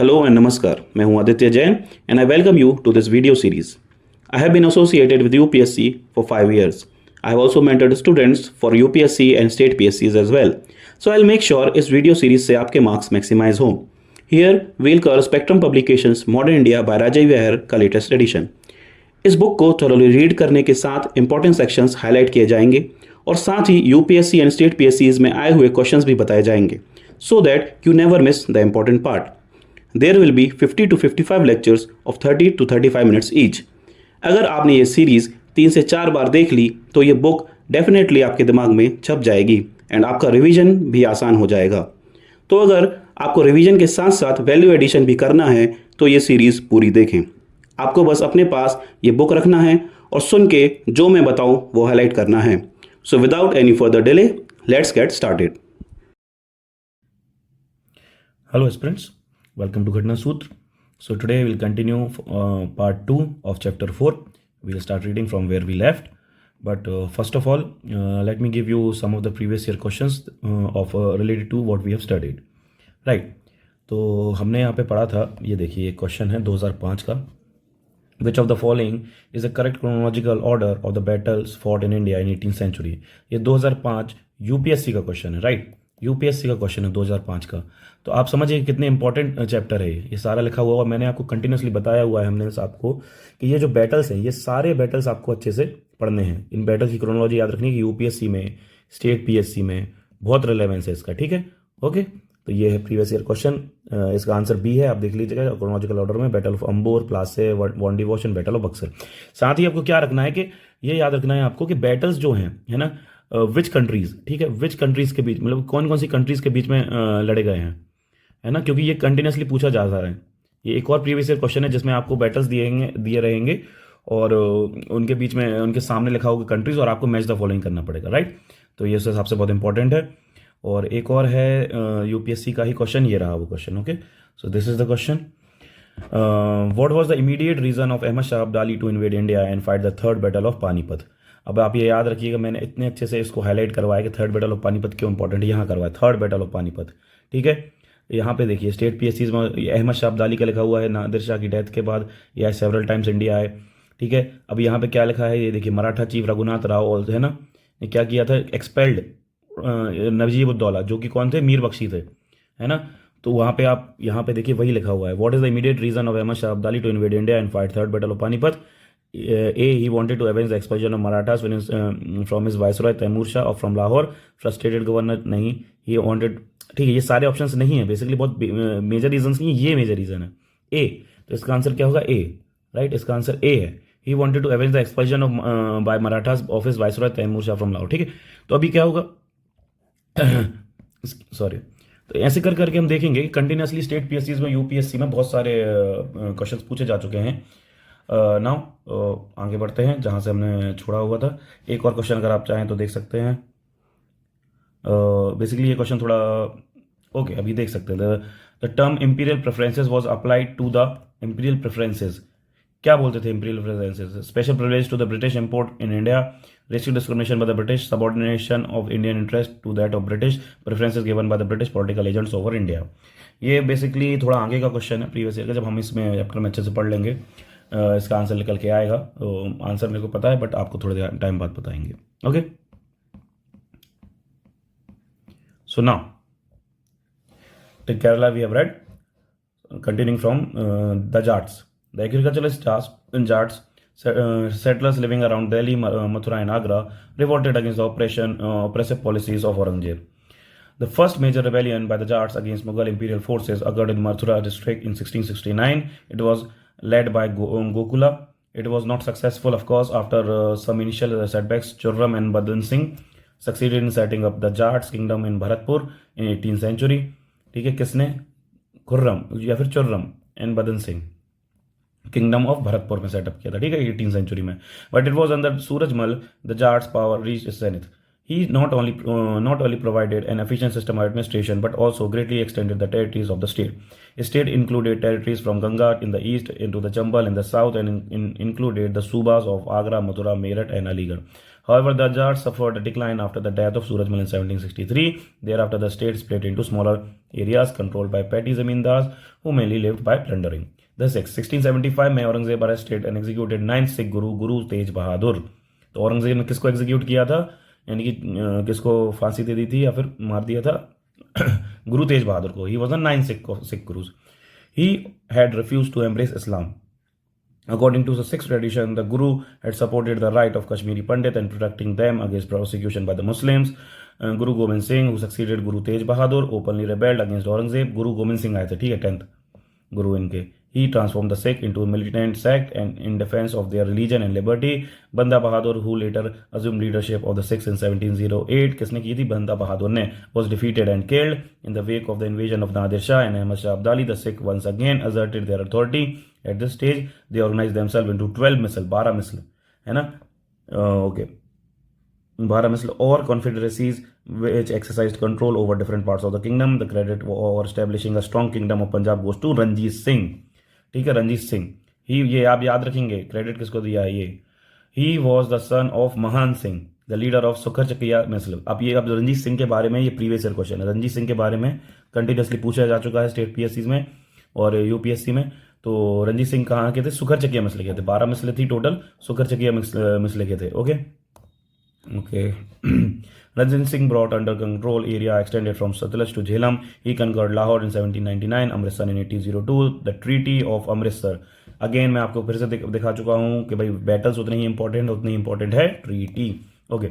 Hello and Namaskar. मैं हूं Aditya Jain and I welcome you to this video series. I have been associated with UPSC for 5 years. I have also mentored students for UPSC and state PSCs as well. So I'll make sure इस video series से आपके marks maximise हों. Here we'll cover Spectrum Publications Modern India by Rajay Vihar का latest edition. इस book को thoroughly read करने के साथ इंपॉर्टेंट सेक्शंस हाईलाइट किए जाएंगे और साथ ही यूपीएससी एंड स्टेट पीएससीज में आए हुए क्वेश्चंस भी बताए जाएंगे so that you never miss the important part. There will be 50 to 55 lectures of 30 to 35 minutes each. अगर आपने ये सीरीज़ 3 से 4 बार देख ली तो ये बुक डेफिनेटली आपके दिमाग में छप जाएगी एंड आपका रिवीजन भी आसान हो जाएगा. तो अगर आपको रिवीजन के साथ साथ वैल्यू एडिशन भी करना है तो ये सीरीज़ पूरी देखें. आपको बस अपने पास ये बुक रखना है और सुन के जो मैं बताऊं वो हाईलाइट करना है. So without any further delay let's get started. Hello aspirants, welcome to Ghatna Sutra. So today we'll continue part 2 of chapter 4. We'll start reading from where we left. But first of all, let me give you some of the previous year questions related to what we have studied. Right. तो हमने यहाँ पे पढ़ा था, ये देखिए एक question है 2005 का. Which of the following is the correct chronological order of the battles fought in India in 18th century? ये 2005 यूपीएससी का क्वेश्चन है. राइट, यूपीएससी का क्वेश्चन है 2005 का. तो आप समझिए कितने इंपॉर्टेंट चैप्टर है ये सारा लिखा हुआ. और मैंने आपको कंटिन्यूसली बताया हुआ है हमने आपको कि ये जो बैटल्स हैं ये सारे बैटल्स आपको अच्छे से पढ़ने हैं. इन बैटल्स की क्रोनोलॉजी याद रखनी है कि यूपीएससी में, स्टेट पीएससी में बहुत रिलेवेंस है इसका. ठीक है, ओके. तो ये है प्रीवियस ईयर क्वेश्चन. इसका आंसर बी है, आप देख लीजिएगा क्रोनोलॉजिकल ऑर्डर में. Battle of Ambur, Plassey, Wandiwash and battle of Buxar. साथ ही आपको क्या रखना है कि ये याद रखना है आपको कि बैटल्स जो हैं, है ना, विच कंट्रीज, ठीक है, विच कंट्रीज के बीच, मतलब कौन कौन सी कंट्रीज के बीच में लड़े गए हैं, है ना, क्योंकि ये कंटिन्यूसली पूछा जा रहा है. ये एक और प्रीवियस ईयर क्वेश्चन है जिसमें आपको बैटल्स दिए रहेंगे और उनके बीच में उनके सामने लिखा होगा कंट्रीज और आपको मैच द फॉलोइंग करना पड़ेगा. राइट, तो ये उस हिसाब से बहुत इंपॉर्टेंट है. और एक और है यूपीएससी का ही क्वेश्चन, ये रहा वो question. Okay, so this is the question. What was the immediate reason of Ahmad Shah Abdali to invade India and fight the third battle of Panipat. अब आप ये याद रखिएगा, मैंने इतने अच्छे से इसको हाईलाइट करवाया कि थर्ड बैटल ऑफ पानीपत क्यों इंपॉर्टेंट है. यहाँ करवाया थर्ड बैटल ऑफ पानीपत. ठीक है, यहाँ पे देखिए स्टेट पीएससीज में अहमद शाह अब्दाली का लिखा हुआ है. नादिर शाह की डेथ के बाद यह सेवरल टाइम्स इंडिया आए. ठीक है, अब यहाँ पे क्या लिखा है, ये देखिए मराठा चीफ रघुनाथ राव, है ना, ने क्या किया था, एक्सपेल्ड नजीबुद्दौला, जो कि कौन थे, मीर बख्शी थे, है ना. तो वहाँ पे आप यहाँ पे देखिए वही लिखा हुआ है. What is the immediate reason of Ahmad Shah Abdali to invade India and fight third battle of Panipat. A, he wanted to avenge the expulsion of Marathas from his viceroy Taimur Shah or from Lahore. Frustrated governor, नहीं, he wanted. ठीक है, ये सारे options नहीं है basically, बहुत major reasons नहीं है, ये मेजर रीजन है ए. तो इसका आंसर क्या होगा, ए. राइट, इसका आंसर ए है. He wanted to avenge the expulsion of by Marathas of his viceroy Taimur Shah from Lahore. ठीक है, तो अभी क्या होगा, सॉरी. तो ऐसे कर करके हम देखेंगे कि कंटिन्यूसली स्टेट पीएससीज में, यूपीएससी में बहुत सारे क्वेश्चंस पूछे जा चुके हैं. नाउ आगे बढ़ते हैं जहां से हमने छोड़ा हुआ था. एक और क्वेश्चन अगर आप चाहें तो देख सकते हैं. बेसिकली ये क्वेश्चन थोड़ा ओके अभी देख सकते हैं. The term imperial preferences was applied to the imperial preferences. क्या बोलते थे imperial preferences? Special privilege to the British import in India, ratio discrimination by the British, subordination of Indian interest to that of British, preferences given by the British political agents over India. ये basically थोड़ा आगे का question है previous year का. जब हम इसमें chapter में अच्छे से पढ़ लेंगे इसका आंसर निकल के आएगा. तो आंसर मेरे को पता है बट आपको थोड़े टाइम बाद बताएंगे. Okay, so now take Kerala we have read. Continuing from the Jats. The agriculturalist Jats, settlers living around Delhi, Mathura and Agra, revolted against the oppressive policies of Aurangzeb. The first major rebellion by the Jats against Mughal imperial forces occurred in Mathura district in 1669. It was led by Gokula. It was not successful, of course. After some initial setbacks, Churram and Badan Singh succeeded in setting up the Jats kingdom in Bharatpur in 18th century. ठीक है, किसने, खुर्रम या फिर चुर्रम and बदन Singh kingdom of Bharatpur में setup किया था. ठीक है, 18th सेंचुरी में. But it was under Surajmal the Jats power reach its zenith. He not only provided an efficient system of administration but also greatly extended the territories of the state. His state included territories from Ganga in the east into the Chambal in the south and included the subas of Agra, Mathura, Meerut and Aligarh. However, the Jats suffered a decline after the death of Suraj Mal in 1763. Thereafter, the state split into smaller areas controlled by petty zamindars who mainly lived by plundering. The 1675 में Aurangzeb arrested and executed 9 Sikh गुरु तेज बहादुर. तो औरंगजेब ने किसको execute किया था, यानी कि किसको फांसी दे दी थी या फिर मार दिया था? गुरु तेज बहादुर को. He was the 9 Sikh gurus. He had refused to embrace Islam. According to the Sikh tradition, the Guru had supported the right of Kashmiri Pandit and protecting them against persecution by the Muslims. Guru Gobind Singh, who succeeded Guru Tej Bahadur, openly rebelled against Aurangzeb. Guru Gobind Singh आए थे, ठीक है, 10th Guru इनके. He transformed the Sikh into a militant sect and in defense of their religion and liberty. Banda Bahadur, who later assumed leadership of the Sikhs in 1708, किसने की थी? बंदा बहादुर ने. Was defeated and killed in the wake of the invasion of Nadir Shah and Ahmad Shah Abdali. The Sikh once again asserted their authority. At this stage, they organized themselves into 12 misl, 12 misl, है ना? Okay. 12 misl or confederacies which exercised control over different parts of the kingdom. The credit for establishing a strong kingdom of Punjab goes to Ranjit Singh. ठीक है, रंजीत सिंह. ही, ये आप याद रखेंगे, credit किसको दिया है ये. He was the son of महान सिंह, द लीडर ऑफ सुखर चकिया मिसल. अब ये, अब रंजीत सिंह के बारे में ये प्रीवियस ईयर क्वेश्चन है. रंजीत सिंह के बारे में कंटिन्यूसली पूछा जा चुका है स्टेट पीएससी में और यूपीएससी में. तो रंजीत सिंह कहाँ के थे? सुखर चकिया मिसले के थे. 12 मिसले थी टोटल, सुखर चकिया मिसले के थे. Okay okay. Ranjit Singh brought under control area extended from Satluj to Jhelum. He conquered Lahore in 1799, Amritsar in 1802. The Treaty of Amritsar. Again मैं आपको फिर से दिखा चुका हूँ कि भाई बैटल्स उतनी ही इंपॉर्टेंट है ट्रीटी. ओके.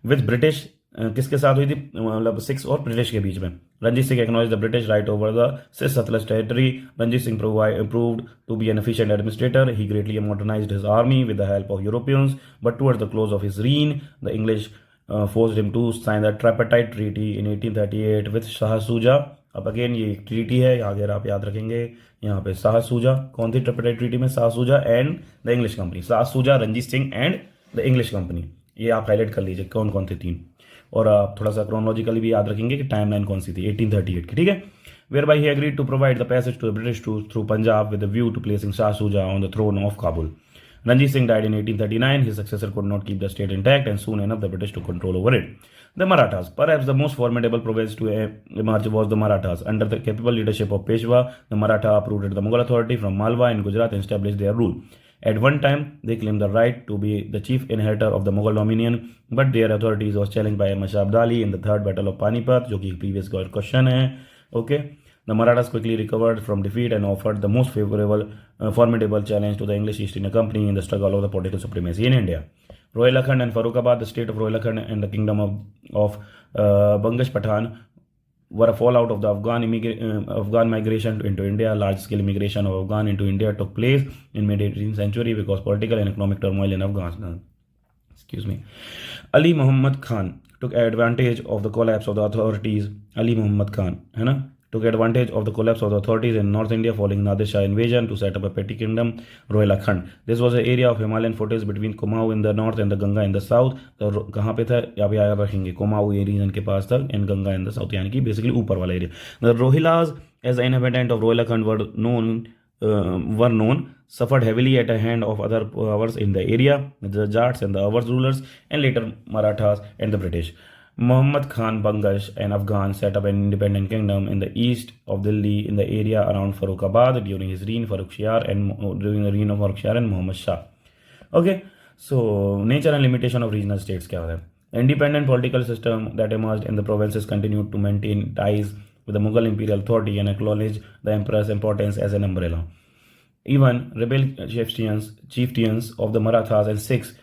विद ब्रिटिश किसके साथ हुई थी? मतलब सिक्स और ब्रिटिश के बीच में. Ranjit Singh acknowledge the British right over the Sutlej territory. Ranjit Singh proved to be an efficient administrator. He greatly modernized his army with the help of Europeans. But towards the close of his reign, the English forced him to sign the Tripartite Treaty in 1838 with Shah Shuja. अब again ये treaty है, अगर आप याद रखेंगे यहाँ पे शाह सूजा. कौन थी ट्रिपटाइट ट्रीटी में? Shah Shuja and the English company. Shah Shuja, Ranjit Singh and the English company. ये आप हाईलाइट कर लीजिए कौन कौन थे तीन. और आप थोड़ा सा क्रोनोलॉजिकली भी याद रखेंगे कि टाइमलाइन कौन सी थी 1838 की, ठीक है. Whereby he agreed to provide the passage to the British troops through Punjab with a view to placing Shah Shuja on the throne of Kabul. Ranjit Singh died in 1839. His successor could not keep the state intact, and soon enough the British took control over it. The Marathas. Perhaps the most formidable province to emerge was the Marathas. Under the capable leadership of Peshwa, the Maratha uprooted the Mughal authority from Malwa in Gujarat and established their rule. At one time, they claimed the right to be the chief inheritor of the Mughal dominion, but their authorities was challenged by Ahmad Shah Abdali in the third battle of Panipat, जो कि previous question है. Okay. The Marathas quickly recovered from defeat and offered the most formidable challenge to the English East India Company in the struggle of the political supremacy in India. Rohilkhand and Farrukhabad, the state of Rohilkhand and the kingdom of Bangash Pathan were a fallout of the Afghan migration into India. Large-scale immigration of Afghan into India took place in mid-18th century because political and economic turmoil in Afghanistan. Ali Muhammad Khan took advantage of the collapse of the authorities. Ali Muhammad Khan, है ना? Took advantage of the collapse of the authorities in North India following Nadir Shah invasion to set up a petty kingdom, Rohilkhand. This was an area of Himalayan foothills between Kumaon in the north and the Ganga in the south. तो कहाँ पे था? यहाँ पे याद रखेंगे, कुमाऊं ये reason के पास था and Ganga in the south, यानी कि basically ऊपर वाला area. The Rohillas, as the inhabitant of Rohilkhand were known, suffered heavily at the hand of other powers in the area, the Jats and the Awadh rulers, and later Marathas and the British. Muhammad Khan Bangash, an Afghan, set up an independent kingdom in the east of Delhi in the area around Farrukhabad during his reign, during the reign of Farrukh Shiar and Muhammad Shah. Okay, so nature and limitation of regional states क्या है? Independent political system that emerged in the provinces continued to maintain ties with the Mughal imperial authority and acknowledge the emperor's importance as an umbrella. Even rebel chieftains of the Marathas and Sikhs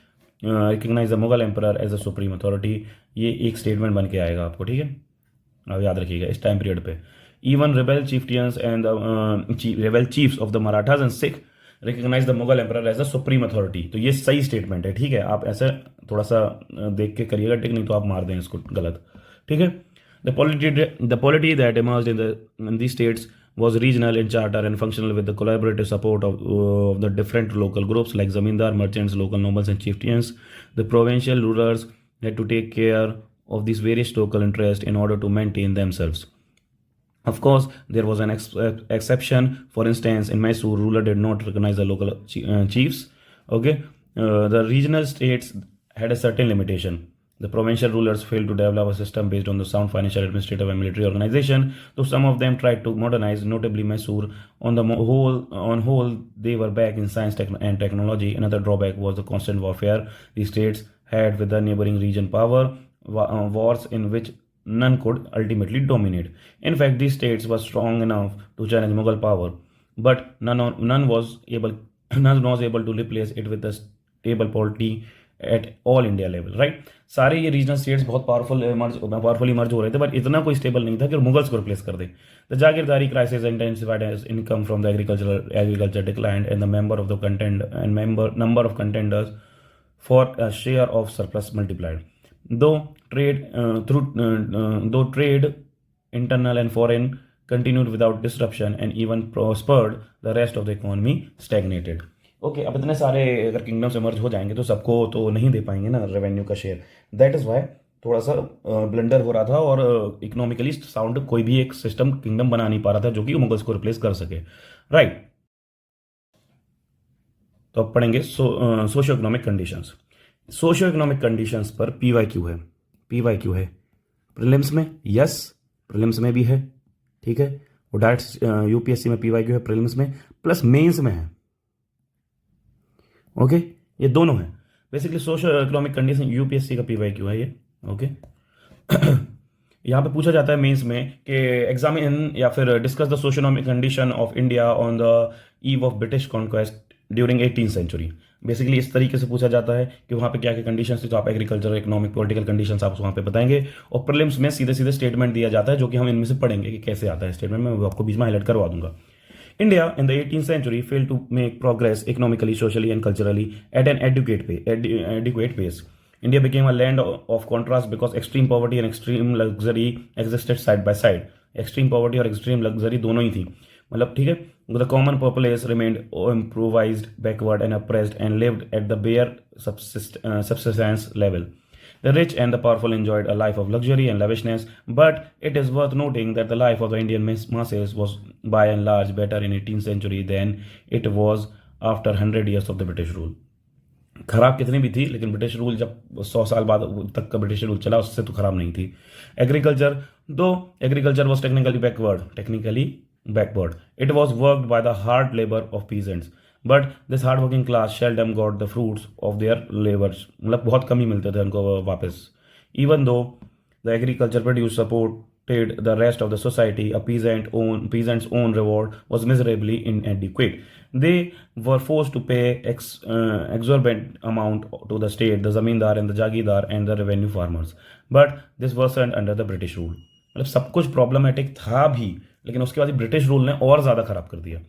recognize the Mughal emperor as the supreme authority. ये एक statement बन के आएगा आपको, ठीक है, आप याद रखिएगा इस टाइम पीरियड पे. Even rebel chieftains and rebel chiefs of the Marathas and Sikh recognize the Mughal emperor as the supreme authority. तो ये सही स्टेटमेंट है, ठीक है. आप ऐसे थोड़ा सा देख के करिएगा, टिक नहीं तो आप मार दें इसको गलत, ठीक है. The polity that emerged in these states was regional in character and functional with the collaborative support of the different local groups like zamindar, merchants, local nobles and chieftains. The provincial rulers had to take care of these various local interests in order to maintain themselves. Of course, there was an exception. For instance, in Mysore, ruler did not recognize the local chiefs. Okay, the regional states had a certain limitation. The provincial rulers failed to develop a system based on the sound financial, administrative, and military organization. Though some of them tried to modernize, notably Mysore. On whole, they were back in science and technology. Another drawback was the constant warfare the states had with the neighboring region power, wars in which none could ultimately dominate. In fact, these states were strong enough to challenge Mughal power, but none was able none was able to replace it with a stable polity at all India level, right. सारे ये regional states बहुत powerfully मर्ज हो रहे थे, but इतना कोई stable नहीं था कि मुगल्स को रिप्लेस कर दे. The jagirdari crisis intensified as income from the agriculture declined and the number of contenders for a share of surplus multiplied. Though trade internal and foreign continued without disruption and even prospered, the rest of the economy stagnated. Okay, अब इतने सारे अगर kingdom से मर्ज हो जाएंगे तो सबको तो नहीं दे पाएंगे ना रेवेन्यू का शेयर. दैट इज वाई थोड़ा सा ब्लंडर हो रहा था और इकोनॉमिकली साउंड कोई भी एक सिस्टम किंगडम बना नहीं पा रहा था जो कि मुगल्स को रिप्लेस कर सके, राइट. तो अब पढ़ेंगे socio economic conditions. Socio economic conditions पर पीवाईक्यू है प्रीलिम्स में, यस प्रीलिम्स में भी है, ठीक है. वो डायरेक्ट यूपीएससी में पीवाईक्यू है प्रीलिम्स में, प्लस मेंस में है. ओके, ये दोनों है. Basically social economic condition UPSC का पीवाईक्यू है ये. ओके, यहाँ पे पूछा जाता है मेंस में कि एग्जामिन या फिर discuss the social economic condition of India on the eve of British conquest during 18th century. Basically इस तरीके से पूछा जाता है कि वहाँ पे क्या क्या कंडीशंस थी, तो आप एग्रीकल्चर, इकोनॉमिक, पॉलिटिकल कंडीशंस आप वहाँ पे बताएंगे. और प्रीलिम्स में सीधे सीधे स्टेटमेंट दिया जाता है जो कि हम इनमें से पढ़ेंगे कि कैसे आता है स्टेटमेंट. मैं आपको बीच में हाईलाइट करवा दूंगा. India in the 18th century failed to make progress economically, socially, and culturally at an adequate pace. India became a land of contrast because extreme poverty and extreme luxury existed side by side. Extreme poverty और extreme luxury दोनों ही थी, मतलब ठीक है. The common populace remained impoverished, backward, and oppressed, and lived at the bare subsistence level. The rich and the powerful enjoyed a life of luxury and lavishness, but it is worth noting that the life of the Indian masses was by and large better in 18th century than it was after 100 years of the British rule. खराब कितनी भी थी, लेकिन British rule जब 100 साल बाद तक का ब्रिटिश रूल चला उससे तो खराब नहीं थी. Agriculture was technically backward. It was worked by the hard labor of peasants. But this hard working class seldom got the fruits of their labors. मतलब बहुत कम ही मिलते थे उनको वापस. Even though the agriculture produce supported the rest of the society, a peasant's own reward was miserably inadequate. They were forced to pay exorbitant amount to the state, the zamindar and the jagirdar and the revenue farmers. But this worsened under the British rule. मतलब सब कुछ problematic था भी, लेकिन उसके बाद British rule ने और ज़्यादा खराब कर दिया.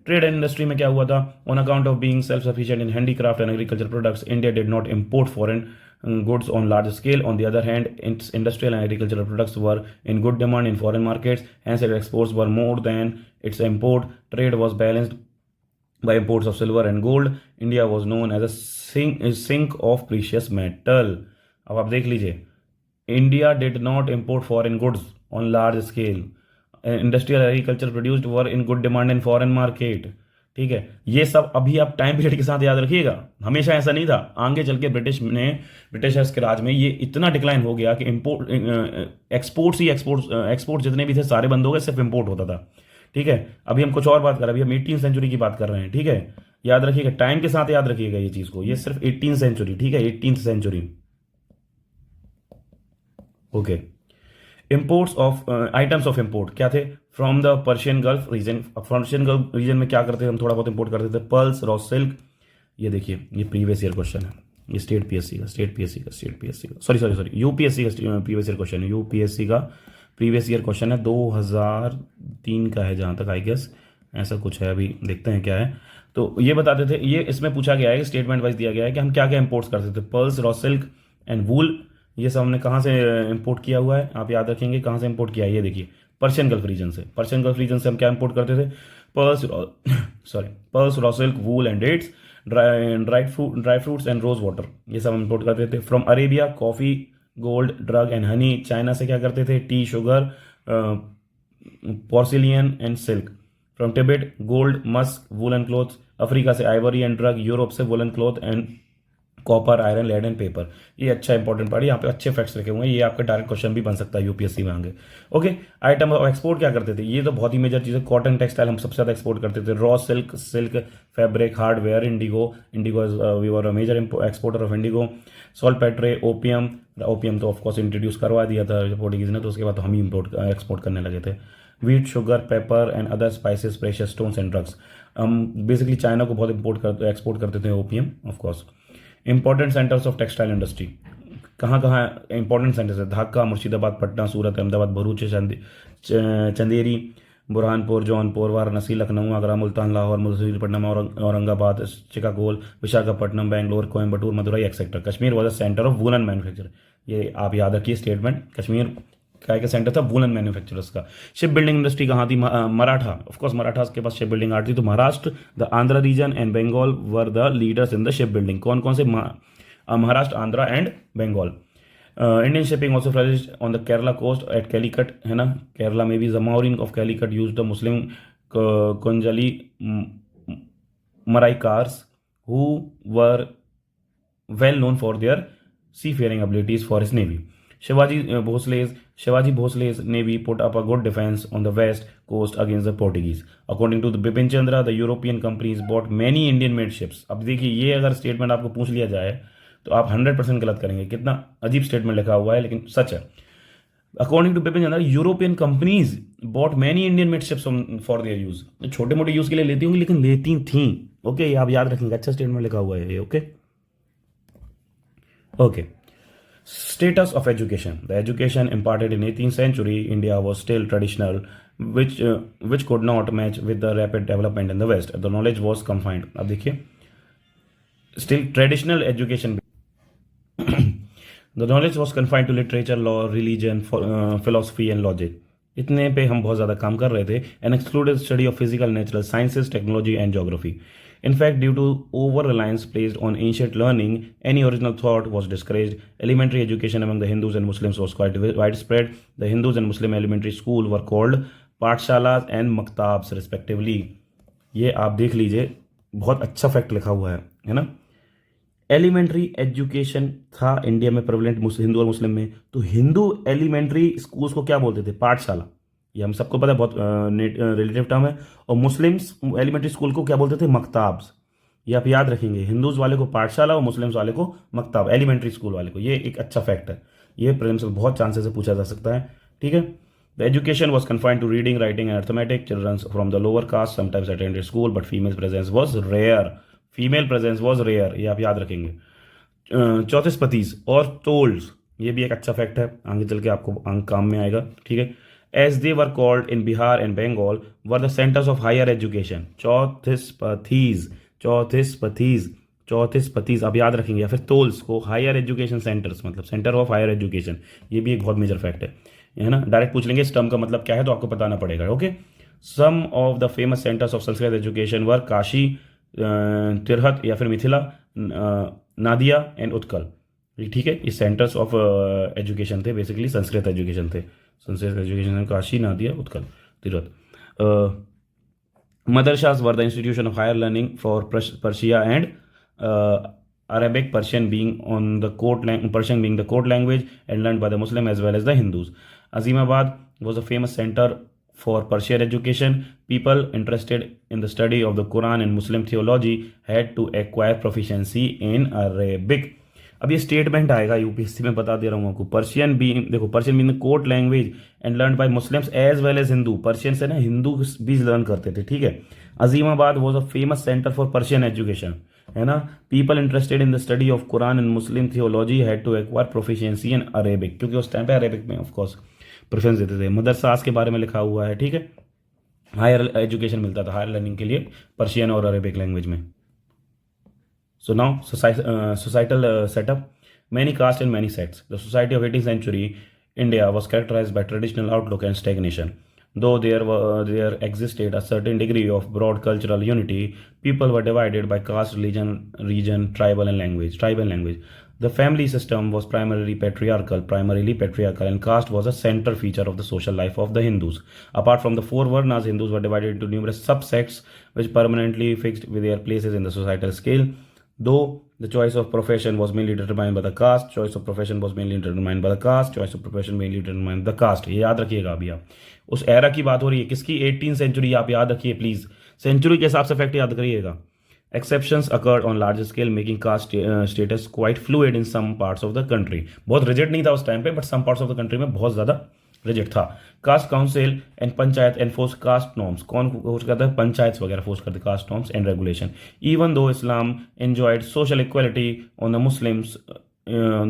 ट्रेड एंड इंडस्ट्री में क्या हुआ था? On account of being self sufficient in handicraft and agriculture products, India did not import foreign goods on large scale. On the other hand, its industrial and agricultural products were in good demand in foreign markets, hence its exports were more than its import. Trade was balanced by imports of silver and gold. India was known as a sink of precious metal. अब आप देख लीजिए, India did not import foreign goods on large scale. Industrial agriculture produced were in good demand in foreign market. ठीक है, ये सब अभी आप टाइम पीरियड के साथ याद रखिएगा. हमेशा ऐसा नहीं था. आगे चल के ब्रिटिशर्स के राज में ये इतना डिक्लाइन हो गया कि एक्सपोर्ट जितने भी थे सारे बंद हो गए, सिर्फ इंपोर्ट होता था. ठीक है, अभी हम कुछ और बात कर रहे हैं. अभी हम 18th सेंचुरी की बात कर रहे हैं. ठीक है, याद रखिएगा, टाइम के साथ याद रखिएगा ये चीज को. ये सिर्फ 18th सेंचुरी. ठीक है, 18th century. Okay, imports of items of import क्या थे? From the Persian gulf region. Persian gulf region में क्या करते थे हम? थोड़ा बहुत इंपोर्ट करते थे. Pearls, raw silk. ये देखिए, ये प्रीवियस ईयर क्वेश्चन है. ये स्टेट पीएससी का सॉरी यूपीएससी का प्रीवियस ईयर क्वेश्चन है. यूपीएससी का प्रीवियस ईयर क्वेश्चन है, 2003 का है जहाँ तक आई गेस, ऐसा कुछ है. अभी देखते हैं क्या है. तो ये बताते थे, ये इसमें पूछा गया है, स्टेटमेंट वाइज दिया गया है कि हम क्या क्या इंपोर्ट्स करते थे. Pearls, raw silk and wool. ये सब हमने कहाँ से इंपोर्ट किया हुआ है? आप याद रखेंगे कहाँ से इंपोर्ट किया है. ये देखिए, पर्शियन गल्फ रीजन से. पर्शियन गल्फ रीजन से हम क्या इंपोर्ट करते थे? Pearls, raw silk, wool and dates, dry fruits and rose water. ये सब इंपोर्ट करते थे. From Arabia, coffee, gold, drug and honey. China से क्या करते थे? Tea, sugar, porcelain and silk. From Tibet, gold, musk, woollen cloths. Africa से ivory and drug. Europe से woollen cloth and copper, iron, lead and paper. ये अच्छा important part है, यहाँ पे अच्छे फैक्ट्स लिखे हुए हैं, ये आपका डायरेक्ट क्वेश्चन भी बन सकता है यूपीएससी में आगे। ओके, आइटम ऑफ एक्सपोर्ट क्या करते थे, ये तो बहुत ही मेजर चीज़ है। कॉटन टेक्सटाइल हम सबसे ज़्यादा एक्सपोर्ट करते थे। Raw silk, silk fabric, hardware, indigo, indigo we were a major exporter of indigo. Saltpetre, opium, opium तो ऑफकोर्स इंट्रोड्यूस करवा दिया था पोर्टुगीज ने, तो उसके बाद तो हम ही इम्पोर्ट एक्सपोर्ट करने लगे थे। Wheat, sugar, paper and other spices, precious stones and drugs. हम बेसिकली चाइना को बहुत एक्सपोर्ट करते थे opium of course. Important centres of textile industry, कहाँ कहाँ इंपॉर्टेंट सेंटर्स है, Dhaka, Murshidabad, Patna, Surat, Ahmedabad, Bharuch, Chanderi, Burhanpur, Jaunpur, Varanasi, Lucknow, Agra, Multan, Lahore, Masulipatnam, Aurangabad, Chicacole, Visakhapatnam, Bangalore, Coimbatore, Madurai etcetera. Kashmir was a centre of woollen manufacture. ये आप याद रखिए स्टेटमेंट, कश्मीर का सेंटर था वूलन मैन्युफैक्चरर्स का। शिप बिल्डिंग इंडस्ट्री कहाँ थी, मराठा, ऑफकोर्स मराठा के पास शिप बिल्डिंग आर्ट थी। तो Maharashtra, the Andhra region and Bengal were the leaders in the ship building. कौन कौन से, Maharashtra, Andhra and Bengal. Indian shipping also flourished on the Kerala coast at Calicut, है ना, केरला में भी Zamorin of Calicut used the Muslim Kunjali Marakkars who were well known for their seafaring abilities for his navy. Shivaji Bhosle's navy put up a good defense on the west coast against the Portuguese. According to the Bipin Chandra, the European companies bought many Indian-made ships. अब देखिए, ये अगर statement आपको पूछ लिया जाए तो आप 100% गलत करेंगे। कितना अजीब स्टेटमेंट लिखा हुआ है, लेकिन सच है। According to Bipin Chandra, European companies bought many Indian made ships for their use. छोटे मोटे यूज के लिए लेती होंगी, लेकिन लेती थी। ओके, ये आप याद रखेंगे, अच्छा स्टेटमेंट लिखा हुआ है ये। Okay Okay. Status of education. The education imparted in 18th century India was still traditional, which could not match with the rapid development in the West. The knowledge was confined. अब देखिए, still traditional education. The knowledge was confined to literature, law, religion, philosophy and logic. इतने पे हम बहुत ज़्यादा काम कर रहे थे, and excluded study of physical, natural sciences, technology and geography. In fact, due to over-reliance placed on ancient learning, any original thought was discouraged. Elementary education among the Hindus and Muslims was quite widespread. The Hindus and Muslim elementary school were called पाठशालास and मकताब्स respectively. ये आप देख लीजिए, बहुत अच्छा fact लिखा हुआ है ना। एलिमेंट्री एजुकेशन था इंडिया में प्रेवलेंट हिंदू और मुस्लिम में, तो हिंदू एलिमेंट्री स्कूल्स को क्या बोलते थे, पाठशाला। ये हम सबको पता है, बहुत रिलेटिव टर्म है। और मुस्लिम्स एलिमेंट्री स्कूल को क्या बोलते थे, मकताब्स। ये आप याद रखेंगे, हिंदूज वाले को पाठशाला और मुस्लिम्स वाले को मकताब, एलिमेंट्री स्कूल वाले को। ये एक अच्छा फैक्ट है, ये प्रीलिम्स में बहुत चांसेस से पूछा जा सकता है। ठीक है। The education was confined to reading, writing and arithmetic. Children from the lower caste sometimes attended school, but female presence was rare. Female presence was rare, ये आप याद रखेंगे। चौथिस्पतीज और टोल्स, ये भी एक अच्छा फैक्ट है, आगे चल के आपको काम में आएगा। ठीक है। As they were called in Bihar and Bengal, were the centers of higher education. चौथिस्पतीज आप याद रखेंगे, या फिर तोल्स को हायर एजुकेशन सेंटर्स, मतलब सेंटर ऑफ हायर एजुकेशन। ये भी एक बहुत मेजर फैक्ट है ना। डायरेक्ट पूछ लेंगे इस टर्म का मतलब क्या है, तो आपको बताना पड़ेगा। Okay. Some of the famous centres of Sanskrit education were Kashi, Tirhut या फिर मिथिला, नादिया एंड उत्कल। ठीक है, ये सेंटर्स ऑफ एजुकेशन थे, बेसिकली संस्कृत एजुकेशन थे। Sanskrit education Kashi, Nadia, Utkal, Tirhut. Madrasas were the institution of higher learning for Persia and Arabic, Persian being the court language and learned by the Muslim as well as the Hindus. Azimabad was a famous center for Persian education. People interested in the study of the Quran and Muslim theology had to acquire proficiency in Arabic. अब ये statement आएगा UPSC में, बता दे रहा हूँ आपको। Persian being court language and learn by Muslims as well as Hindu. Persian से ना हिंदू भी लर्न करते थे। ठीक है। Azimabad was a famous centre for Persian education, है ना। People interested in the study of Quran and Muslim theology had to acquire proficiency in Arabic, क्योंकि उस टाइम पे अरेबिक में ऑफकोर्स प्रेफरेंस देते थे। मदरसास के बारे में लिखा हुआ है। ठीक है। हायर एजुकेशन मिलता था, हायर लर्निंग के लिए पर्शियन और अरेबिक लैंग्वेज में। So now societal setup, many castes and many sects. The society of 18th century India was characterized by traditional outlook and stagnation. Though there existed a certain degree of broad cultural unity, people were divided by caste, region, tribal language. The family system was primarily patriarchal, and caste was a center feature of the social life of the Hindus. Apart from the four Varnas, Hindus were divided into numerous subsects which permanently fixed with their places in the societal scale. though the choice of profession was mainly determined by the caste, choice of profession was mainly determined by the caste, choice of profession mainly determined by the caste. ये याद रखिएगा अभी आप, उस era की बात हो रही है किसकी, 18th सेंचुरी, आप याद रखिए प्लीज, सेंचुरी के हिसाब से फैक्ट याद करिएगा. Exceptions occurred on larger scale, making caste status quite fluid in some parts of the country. बहुत रिजिड नहीं था उस टाइम पे, but some parts of the country में बहुत ज़्यादा रिजिड था. Caste council and panchayat enforce caste norms. कौन फोर्स करता है? पंचायत वगैरह फोर्स करते caste norms and regulation. Even though Islam enjoyed social equality on the Muslims,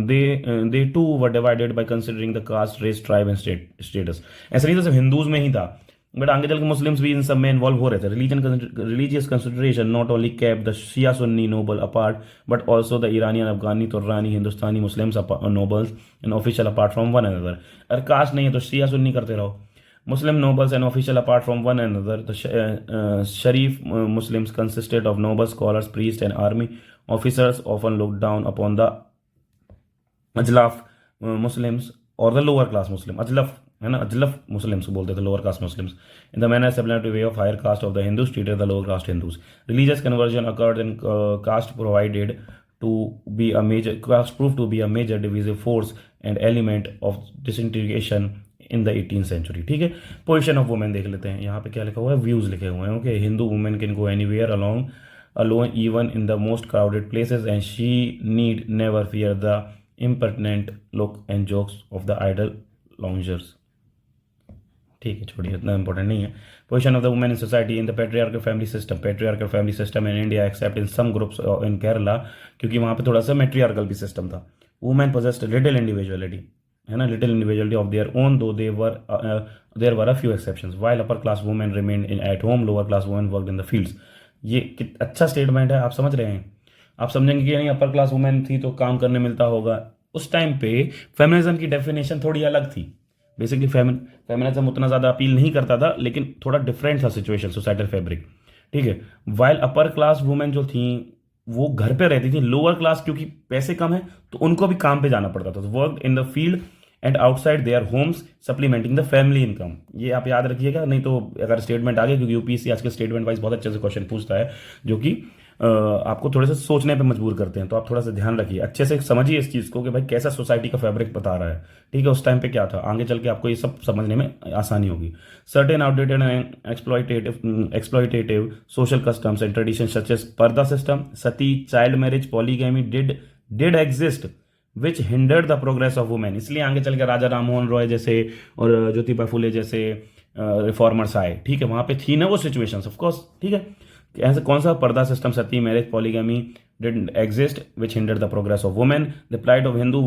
they too were divided by considering the caste, race, tribe and status. ऐसा नहीं था सिर्फ Hindus में ही था, बट आगे चल के मुस्लिम्स भी इन सब में इन्वॉल्व हो रहे थे. Religious consideration not only kept the Shia Sunni noble apart, but also the Irani, Afghani, Turani, Hindustani Muslims nobles and official apart from one another. अगर कास्ट नहीं है तो शिया सुन्नी करते रहो. Muslim nobles and official apart from one another. The Sharif Muslims consisted of nobles, scholars, priests, and army officers, often looked down upon the Ajlaf Muslims or the lower class Muslim. Ajlaf है ना, Ajlaf Muslims बोलते थे, lower caste Muslims. In the manner similar to way of higher caste of the Hindus treated the lower caste Hindus. Religious conversion occurred in caste provided to be a major caste proved to be a major divisive force and element of disintegration in the 18th century. ठीक है. Position of women देख लेते हैं. यहाँ पे क्या लिखा हुआ है? व्यूज लिखे हुए हैं. Okay. Hindu women can go anywhere alone even in the most crowded places and she need never fear the impertinent look and jokes of the idle loungers. ठीक है, छोड़िए, इतना इंपॉर्टेंट नहीं है. Position of the women in society in the patriarchal family system. Patriarchal family system in India except in some groups in Kerala, क्योंकि वहाँ पे थोड़ा सा मेट्रियार्कल भी सिस्टम था. वुमेन पोजेस्ड लिटिल इंडिविजुअलिटी, है ना, little individuality of their own, though there were a few exceptions. While upper class women remained in at home, lower class women worked in the fields. ये अच्छा statement है, आप समझ रहे हैं. आप समझेंगे कि नहीं, अपर क्लास वुमेन थी तो काम करने मिलता होगा. उस टाइम पे फेमिनिज्म की डेफिनेशन थोड़ी अलग थी. बेसिकली फेमिनिज्म उतना ज़्यादा अपील नहीं करता था, लेकिन थोड़ा डिफरेंट था सिचुएशन, सोसाइटल फैब्रिक. ठीक है. वाइल अपर क्लास वुमेन जो थी वो घर पे रहती थी. लोअर क्लास क्योंकि पैसे कम है तो उनको भी काम पे जाना पड़ता था. Work in the field and outside their homes supplementing the family income. ये आप याद रखिएगा, नहीं तो अगर स्टेटमेंट आ गया, क्योंकि यूपीएससी आजकल स्टेटमेंट वाइज बहुत अच्छे से क्वेश्चन पूछता है, जो कि आपको थोड़े से सोचने पे मजबूर करते हैं. तो आप थोड़ा सा ध्यान रखिए, अच्छे से समझिए इस चीज़ को कि भाई कैसा सोसाइटी का फैब्रिक बता रहा है. ठीक है. उस टाइम पे क्या था, आगे चल के आपको ये सब समझने में आसानी होगी. Certain outdated and exploitative social customs and tradition such as purdah system, sati, child marriage, polygamy did exist which hindered the progress of women. इसलिए आगे चल के राजा राममोहन रॉय जैसे और ज्योतिबा फुले जैसे रिफॉर्मर्स आए. ठीक है. वहाँ पे थी ना वो सिचुएशन, ऑफकोर्स. ठीक है. ऐसा कौन सा पर्दा system, Sati, marriage, polygamy didn't exist which hindered the progress of women. The plight of Hindu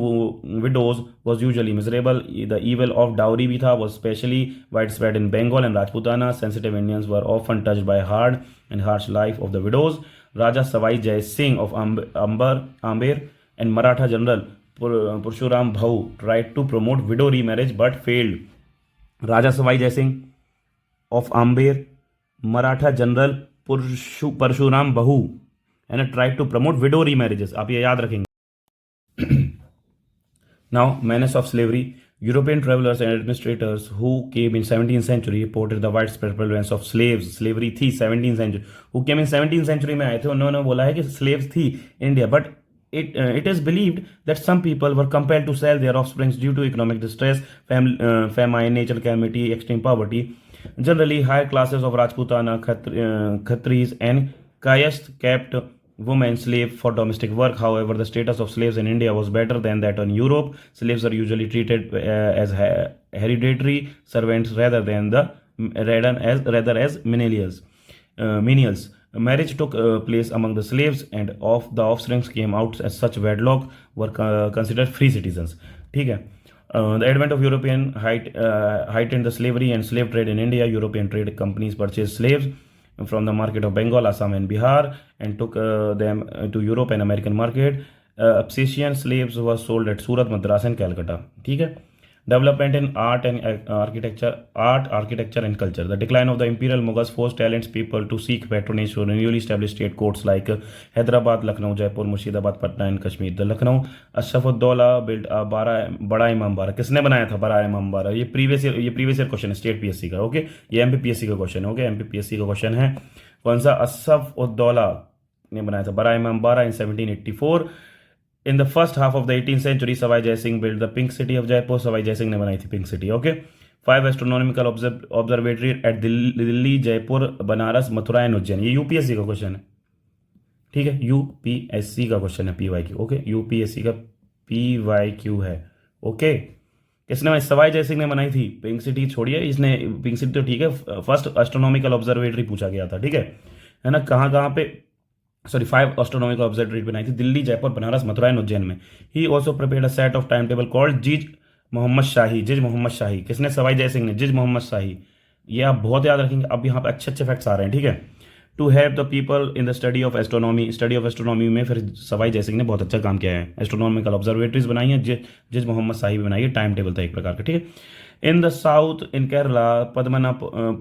widows was usually miserable. The evil of dowry भी था, was especially widespread in Bengal and Rajputana. Sensitive Indians were often touched by hard and harsh life of the widows. Raja Savai Jai Singh of Amber and Maratha general Purshuram Bhau tried to promote widow remarriage but failed. Raja Savai Jai Singh of Amber, Maratha general Purshuram Bhau and tried to promote widow remarriages. आप ये याद रखेंगे. Now, menace of slavery. European travelers and administrators who came in 17th century reported the widespread prevalence of slaves. Slavery थी 17th century. Who came in 17th century में आए थे, उन्होंने बोला है कि slaves थी India, but it is believed that some people were compelled to sell their offspring due to economic distress, famine, natural calamity, extreme poverty. Generally, higher classes of Rajputana, Khatris and Kayast kept women slave for domestic work. However, the status of slaves in India was better than that in Europe. Slaves are usually treated as hereditary servants rather as menials. Marriage took place among the slaves, and of the offspring came out as such wedlock were considered free citizens. ठीक है. The advent of European heightened the slavery and slave trade in India. European trade companies purchased slaves from the market of Bengal, Assam and Bihar and took them to Europe and American market. Absesian slaves were sold at Surat, Madras and Calcutta. ठीक है. Development in art and architecture and culture. The decline of the imperial Mughals forced talented people to seek patronage to newly established state courts like Hyderabad, Lucknow, Jaipur, Murshidabad, Patna and Kashmir. The Lucknow Ashraf-ud-Dawla built a बड़ा इमाम बाड़ा. किसने बनाया था बड़ा इमाम बाड़ा? ये previous year question है स्टेट पीएससी का. ओके. ये एमपीपीएससी का क्वेश्चन है. ओके. एमपीपीएससी का क्वेश्चन है. कौन सा? असफ-उद-दौला ने बनाया था? Bara Imambara in 1784। In the first half of the 18th century Sawai Jai Singh build the pink city of Jaipur. Sawai Jai Singh ने बनाई थी pink city. Okay. 5 astronomical observatory at Delhi, Jaipur, Banaras, Mathura and Ujjain. ये यूपीएससी का क्वेश्चन है, ठीक है, यूपीएससी का क्वेश्चन है, पीवाईक्यू। ओके, यूपीएससी का पीवाईक्यू है। ओके, किसने बनाई? सवाई जयसिंह ने बनाई थी। पिंक सिटी छोड़िए, इसने पिंक सिटी तो ठीक है, फर्स्ट एस्ट्रोनॉमिकल ऑब्जर्वेटरी पूछा गया था, ठीक है ना? कहाँ पे? सॉरी, 5 एस्ट्रोनॉमिकल ऑब्जर्वेटरी बनाई थी दिल्ली, जयपुर, बनारस, मथुरा एंड उज्जैन में। He also prepared a set of time table called Zij Muhammad Shahi. Zij Muhammad Shahi किसने? सवाई जयसिंह ने। जिज मोहम्मद शाही, ये आप बहुत याद रखेंगे। अब यहाँ पे अच्छे अच्छे फैक्ट्स आ रहे हैं, ठीक है। To help the people in the study of astronomy. Study of astronomy में फिर सवाई जयसिंह ने बहुत अच्छा काम किया है। एस्ट्रोनॉमिकल ऑब्जर्वेटरीज बनाई है, जिज मोहम्मद शाही भी बनाई है। टाइम टेबल था एक प्रकार का, ठीक है। In the south in Kerala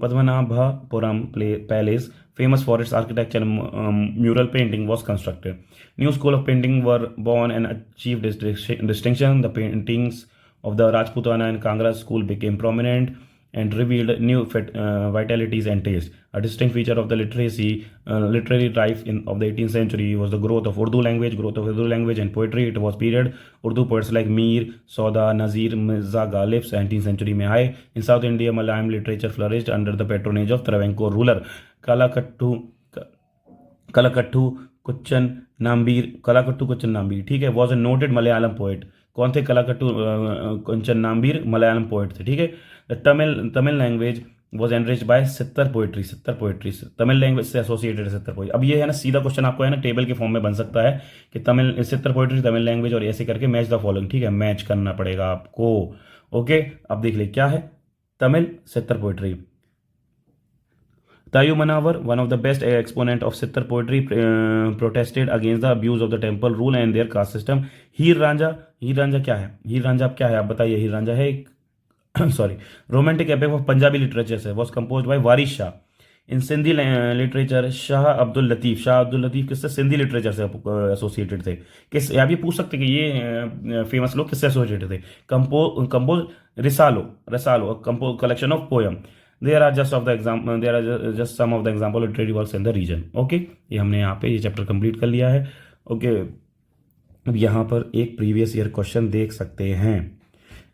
Padmanabhapuram palace famous for its architecture and mural painting was constructed. New school of painting were born and achieved distinction. The paintings of the Rajputana and Kangra school became prominent and revealed new vitalities and taste. A distinct feature of the literary life of the 18th century was the growth of Urdu language and poetry. It was period Urdu poets like Mir, Sauda, Nazir, Mirza Ghalib's 19th century में आए. In South India, Malayalam literature flourished under the patronage of Travancore ruler. कलाकट्टू कुच्चन नाम्बीर, ठीक है, was a noted Malayalam poet. कौन थे? कलाकट्टू कुंचन नाम्बीर Malayalam poet थे, ठीक है। The Tamil language was enriched by 70 poetry. Tamil language से एसोसिएटेड 70 पोएट्री। अब ये है ना, सीधा क्वेश्चन आपको है ना टेबल के फॉर्म में बन सकता है कि तमिल 70 पोएट्री, तमिल लैंग्वेज, और ऐसे करके मैच द फॉलोइंग, ठीक है, मैच करना पड़ेगा आपको। ओके, अब देख ले क्या है। Tamil 70 poetry. Tayu Manawar, one of the best exponent of Sittar poetry, protested against the abuse of the temple rule and their caste system. हीर रांझा क्या है? हीर रांझा क्या है आप बताइए? हीर रांझा है एक sorry, romantic epic of Punjabi literature से, was composed by Waris Shah. In Sindhi literature Shah Abdul Latif किससे? सिंधी लिटरेचर से एसोसिएटेड थे। किस आप ये पूछ सकते कि ये फेमस लोग किससे एसोसिएटेड थे? Compose Risalo compose collection of poem. There are just some of the example literary works in the region. Okay, ये हमने यहाँ पे ये चैप्टर कंप्लीट कर लिया है। ओके, अब यहाँ पर एक प्रीवियस ईयर क्वेश्चन देख सकते हैं।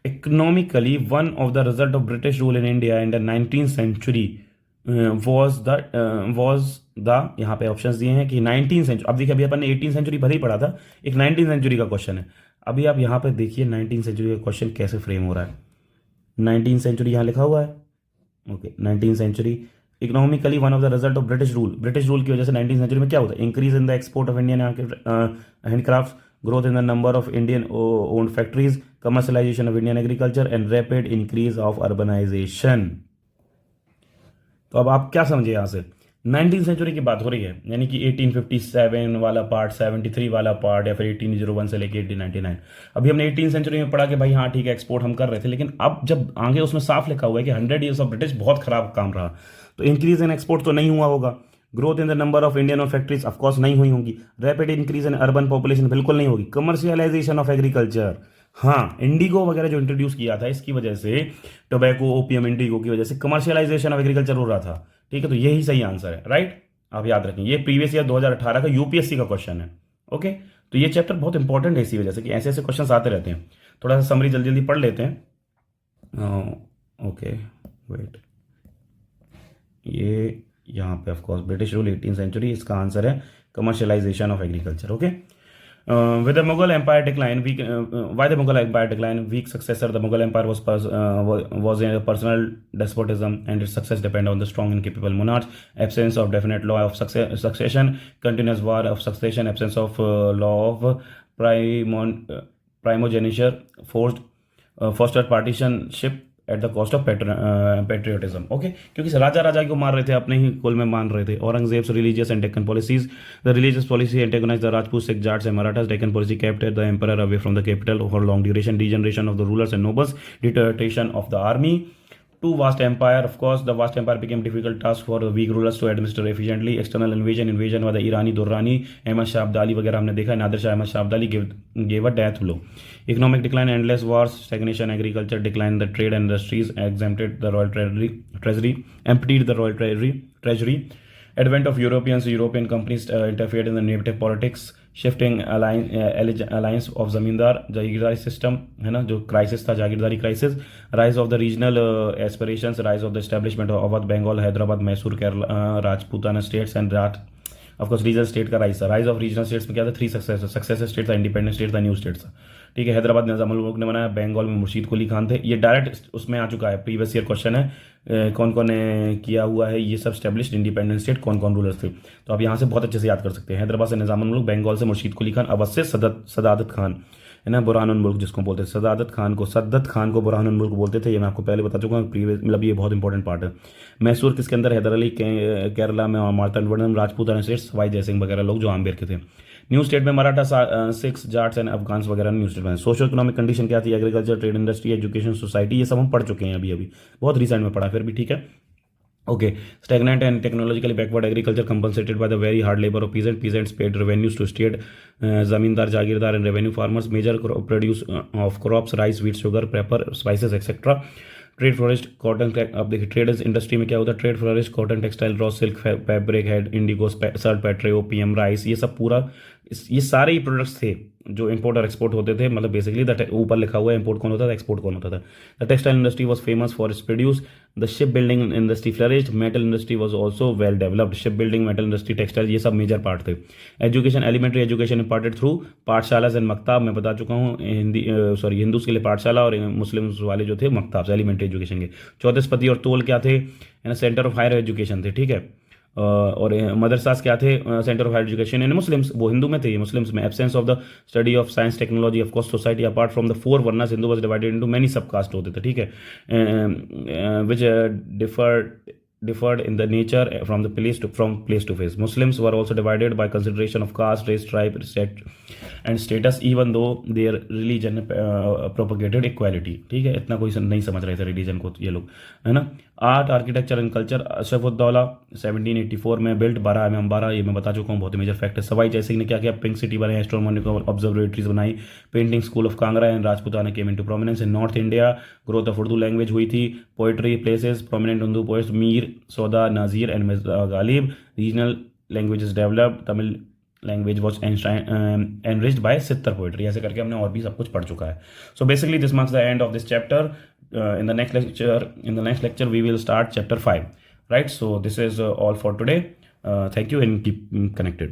Economically one of the result of British rule in India in the 19th century was the यहाँ पे ऑप्शंस दिए हैं कि 19th century। अब देखिए, अभी अपन ने 18th century भले ही पढ़ा था, एक 19th century का क्वेश्चन है। अभी आप यहाँ पर देखिए 19th century का क्वेश्चन कैसे फ्रेम हो रहा है। 19th century यहाँ लिखा हुआ है। Okay, 19th century economically one of the result of British rule की वजह से 19th सेंचुरी में क्या होता है? Increase in the export of Indian handicraft, growth in the number of Indian owned factories, commercialisation of Indian agriculture and rapid increase of urbanisation. तो अब आप क्या समझे यहाँ से? 19th सेंचुरी की बात हो रही है, यानी कि 1857 वाला पार्ट, 73 वाला पार्ट, या फिर 1801 से लेके 1899। अभी हमने 18th सेंचुरी में पढ़ा कि भाई हाँ ठीक है, एक्सपोर्ट हम कर रहे थे, लेकिन अब जब आगे उसमें साफ लिखा हुआ है कि 100 years ऑफ ब्रिटिश बहुत खराब काम रहा, तो इंक्रीज इन एक्सपोर्ट तो नहीं हुआ होगा। Growth in the number of Indian और फैक्ट्रीज ऑफकोर्स नहीं हुई होंगी। Rapid increase in urban population बिल्कुल नहीं होगी। कमर्शियलाइजेशन ऑफ एग्रीकल्चर, हाँ, इंडिगो वगैरह जो इंट्रोड्यूस किया था इसकी वजह से, टोबैको, ओपियम, इंडिगो की वजह से कमर्शियलाइजेशन ऑफ एग्रीकल्चर हो रहा था, ठीक है। तो यही सही आंसर है, राइट। आप याद रखें, ये प्रीवियस ईयर 2018 का यूपीएससी का क्वेश्चन है। ओके, तो ये चैप्टर बहुत इंपॉर्टेंट है इसी वजह से कि ऐसे ऐसे क्वेश्चन आते रहते हैं। थोड़ा सा समरी जल्दी जल्दी पढ़ लेते हैं। ओके, वेट, ये यहाँ पे of course British rule 18th century, इसका आंसर है commercialisation of agriculture. Okay, with the Mughal Empire decline, why the Mughal Empire decline? Weak successor. The Mughal Empire was a personal despotism, and its success depended on the strong and capable monarchs. Absence of definite law of succession, continuous war of succession, absence of law of primogeniture, fostered partisanship at the cost of patriotism. Okay, क्योंकि राजा को मार रहे थे, अपने ही कुल में मान रहे थे। Aurangzeb's religious and Deccan policies. The religious policy antagonized the Rajputs, Sikh, Jats and Marathas. Deccan policy kept the emperor away from the capital for long duration. Degeneration of the rulers and nobles, deterioration of the army. Too vast empire, of course, the vast empire became difficult task for the weak rulers to administer efficiently. External invasion by the Irani, Durrani, Ahmad Shah Abdali वगैरह हमने देखा है। Nadir Shah Ahmad Shah Abdali gave a death blow. Economic decline, endless wars, stagnation, agriculture decline, the trade industries, exempted the royal treasury, emptied the royal treasury, Advent of European companies interfered in the native politics, shifting alliance of zamindar jagirdari system, है ना, जो crisis था jagirdari crisis, rise of the regional aspirations, rise of the establishment of Awadh, Bengal, Hyderabad, Mysore, Kerala, Rajputana states and of course regional state का rise of regional states में क्या था, 3 successive state था, independent state था, न्यू स्टेट्स था, ठीक है। हैदराबाद निजामुल मुल्क ने बनाया, बंगाल में मुर्शीद कुली खान थे। ये डायरेक्ट उसमें आ चुका है, प्रीवियस ईयर क्वेश्चन है, कौन कौन ने किया हुआ है ये सब स्टैब्लिश्ड इंडिपेंडेंट स्टेट, कौन कौन रूलर्स थे, तो आप यहाँ से बहुत अच्छे से याद कर सकते हैं। हैदराबाद से निजामुल मुल्क, बंगाल से मुर्शीद कुली खान, अवध से सदादत खान, है ना, बुरहानुल मुल्क जिसको बोलते थे, सदादत खान को बुरहानुल मुल्क बोलते थे, ये मैं आपको पहले बता चुका हूँ, प्रीवियस मतलब ये बहुत इंपॉर्टेंट पार्ट है। मैसूर किसके अंदर, हैदर अली, केरला में मार्तंडवर्धन, राजपूताना स्टेट्स, वाई जयसिंह वगैरह लोग जो आम्बेर के थे। न्यू स्टेट में Maratha, Sikhs, Jats and Afghans वगैरह न्यू स्टेट में। सोशो इकोनॉमिक कंडीशन क्या थी, agriculture, trade industry, education, society, ये सब हम पढ़ चुके हैं अभी बहुत रिसेंट में पढ़ा, फिर भी ठीक है। Okay, stagnant and technologically backward agriculture compensated by the very hard labor of peasants paid revenues to state, zamindar, jagirdar and revenue farmers, major produce of crops, rice, wheat, sugar, pepper, spices, etc. Trade flourished, cotton, अब देखिए traders industry में क्या होता है, trade flourished, cotton, textile, raw silk, fabric, head, indigo, saltpetre, opium, rice, ये सब पूरा ये सारे ही प्रोडक्ट्स थे जो इंपोर्ट और एक्सपोर्ट होते थे, मतलब बेसिकली ऊपर लिखा हुआ है इंपोर्ट कौन होता था, एक्सपोर्ट कौन होता था। The textile industry was famous for its produce, the ship building industry flourished, metal industry was also well developed, ship building, metal industry, textile, ये सब मेजर पार्ट थे। Education, elementary education imparted through pathshala and maktab, मैं बता चुका हूँ, Hindus के लिए पाठशाला और मुस्लिम वाले जो थे मकताब, एलिमेंट्री एजुकेशन के। चौथस्पति और तोल क्या थे, सेंटर ऑफ हायर एजुकेशन थे, ठीक है। और मदरसास क्या थे, centre of higher education in Muslims, वो हिंदू में थे, ये मुस्लिम्स में। Absence of the study of science, technology, of course society apart from the 4 varnas, Hindu was divided into many sub caste होते थे, ठीक है, विच differed in the nature from place to face. Muslims were also divided by consideration of caste, race, tribe, and status, even though their religion propagated equality, ठीक है। इतना कोई नहीं समझ रहे थे रिलीजन को ये लोग, है ना। आर्ट, आर्किटेक्चर एंड कल्चर, अशरफुद्दौला 1784 में बिल्ट, 12 mm 12, ये मैं बता चुका हूँ, बहुत मेजर फैक्ट है। सवाई जयसिंह ने क्या किया, पिंक सिटी बनाई, एस्ट्रोनॉमिकल ऑब्जर्वेटरीज बनाई, painting school of Kangra and Rajputana came into prominence in north India, growth of Urdu language हुई थी, poetry places, prominent Urdu poets Mir, Sauda, Nazir and Ghalib, regional languages developed, Tamil language was enriched by Siddhar poetry, ऐसे करके हमने और भी सब कुछ पढ़ चुका है। So basically this marks the end of this chapter. In the next lecture we will start chapter 5, right? So this is all for today. Thank you and keep connected.